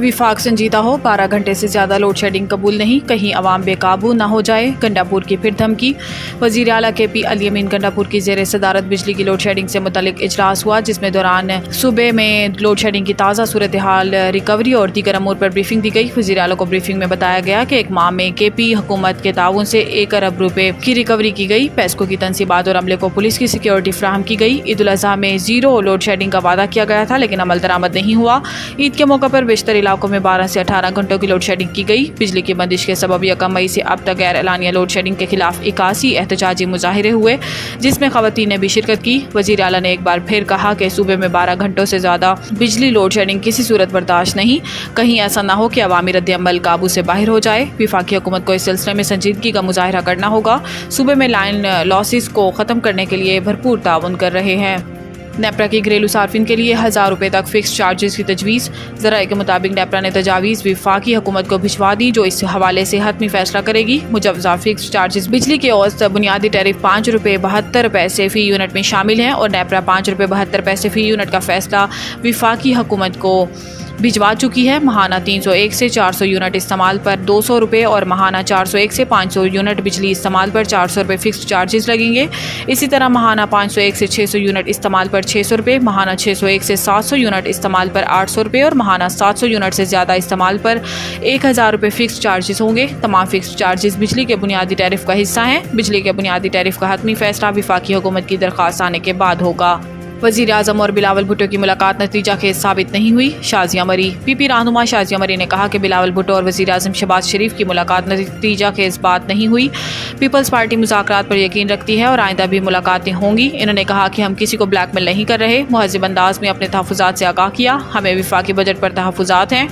वफाक संजीदा हो, 12 घंटे से ज़्यादा लोड शेडिंग कबूल नहीं, कहीं अवाम बेकाबू ना हो जाए। गंडापुर की फिर धमकी। वज़ीर आला KP अली अमीन गंडापुर की ज़ेर सदारत बिजली की लोड शेडिंग से मुतल्लिक इजलास हुआ, जिसमें दौरान सूबे में लोड शेडिंग की ताज़ा सूरत हाल, रिकवरी और दीगर अमूर पर ब्रीफिंग दी गई। वज़ीर आला को ब्रीफिंग में बताया गया कि एक माह में KP हुकूमत के ताउन से 1 अरब रुपए की रिकवरी की गई। पेस्को की तनसीबात और अमले को पुलिस की सिक्योरिटी फराहम की गई। ईद उल अज़हा में 0 लोड शेडिंग का वादा किया गया था, लेकिन अमल दरामद नहीं हुआ। ईद के मौके पर बेशतर इलाकों में 12 से 18 घंटों की लोड शेडिंग की गई। बिजली की बंदिश के सबब 1 मई से अब तक गैर एलानिया लोड शेडिंग के खिलाफ 81 एहतजाजी मुजाहिरे हुए, जिसमें खवातीन ने भी शिरकत की। वज़ीर आला ने एक बार फिर कहा कि सूबे में 12 घंटों से ज़्यादा बिजली लोड शेडिंग किसी सूरत बर्दाश्त नहीं। कहीं ऐसा ना हो कि अवामी रद्द-ए-अमल काबू से बाहर हो जाए। वफाकी हुकूमत को इस सिलसिले में संजीदगी का मुजाहिरा करना होगा। सूबे में लाइन लॉसेस को ख़त्म करने के लिए भरपूर ताउन कर रहे हैं। नेपरा की घरेलू सार्फिन के लिए 1000 रुपये तक फिक्स चार्जेस की तजवीज़। ज़राए के मुताबिक नेपरा ने तजावीज़ वफाकी हुकूमत को भिजवा दी, जो इस हवाले से हतमी फैसला करेगी। मुजव्वज़ा फिक्स चार्जेस बिजली के औसत बुनियादी टैरिफ 5 रुपये 72 पैसे फ़ी यूनिट में शामिल हैं और नेपरा 5 रुपये 72 पैसे फ़ी यूनिट का फैसला वफाकी हुकूमत को भिजवा चुकी है। महाना 301 से 400 यूनिट इस्तेमाल पर 200 रुपये और महाना 401 से 500 यूनिट बिजली इस्तेमाल पर 400 रुपये फिक्स चार्जेस लगेंगे। इसी तरह महाना 501 से 600 यूनिट इस्तेमाल पर 600 रुपये, महाना 601 से 700 यूनिट इस्तेमाल पर 800 रुपये और महाना 700 यूनिट से ज़्यादा इस्तेमाल पर 1000 रुपये फिक्स चार्जेस होंगे। तमाम फिक्स चार्जेस बिजली के बुनियादी टैरिफ का हिस्सा हैं। बिजली के बुनियादी टैरिफ का हतमी फैसला वफाकी हुकूमत की दरख्वास्त आने के बाद होगा। वज़ीर आज़म और बिलावल भुट्टो की मुलाकात नतीजा खेज साबित नहीं हुई। शाज़िया मरी। PP रहनुमा शाज़िया मरी ने कहा कि बिलावल भुट्टो और वज़ीर आज़म शहबाज शरीफ की मुलाकात नतीजा खेज बात नहीं हुई। पीपल्स पार्टी मुज़ाकरात पर यकीन रखती है और आइंदा भी मुलाकातें होंगी। इन्होंने कहा कि हम किसी को ब्लैकमेल नहीं कर रहे। मुहज़्ज़िब अंदाज में अपने तहफ़्फ़ुज़ात से आगाह किया। हमें वफाकी बजट पर तहफ़्फ़ुज़ात हैं।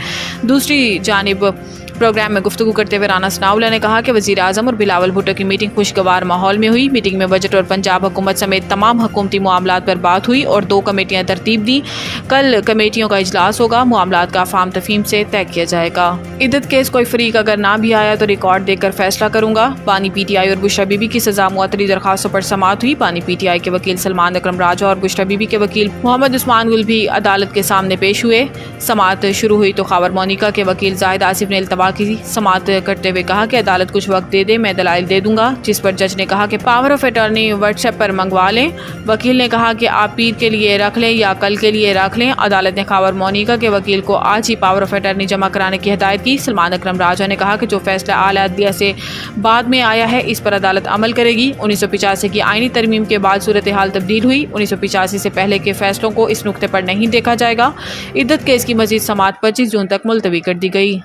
दूसरी जानिब प्रोग्राम में गुफ्तगू करते हुए राना सनाउल्लाह ने कहा कि वज़ीर आज़म और बिलावल भुट्टो की मीटिंग खुशगवार माहौल में हुई। मीटिंग में बजट और पंजाब हुकूमत समेत तमाम हुकूमती मामलात पर बात हुई और 2 कमेटियाँ तरतीब दी। कल कमेटियों का इजलास होगा। मामलात का फाम तफहीम से तय किया जाएगा। इद्दत केस कोई फरीक अगर ना भी आया तो रिकॉर्ड देकर फैसला करूंगा। बानी PTI और बुशरा बीबी की सजा मुअत्तली दरखास्तों पर समाअत हुई। बानी PTI के वकील सलमान अकरम राजा और बुशरा बीबी के वकील मोहम्मद उस्मान गुल भी अदालत के सामने पेश हुए। समाअत शुरू हुई तो खावर मोनिका के वकील जाहिद आसिफ ने इल्तवा की समाअत करते हुए कहा कि अदालत कुछ वक्त दे दे, मैं दलाइल दे दूंगा। जिस पर जज ने कहा कि पावर ऑफ अटॉर्नी व्हाट्सएप पर मंगवा लें। वकील ने कहा कि आप पीर के लिए रख लें या कल के लिए रख लें। अदालत ने खावर मोनिका के वकील को आज ही पावर ऑफ अटॉर्नी जमा कराने की हिदायत की। सलमान अकरम राजा ने कहा कि जो फैसला आला अदलिया से बाद में आया है, इस पर अदालत अमल करेगी। 1985 की आईनी तरमीम के बाद सूरत हाल तब्दील हुई। 1985 से पहले के फैसलों को इस नुक्ते पर नहीं देखा जाएगा। इद्दत केस की मजीद समाअत 25 जून तक मुलतवी कर दी गई।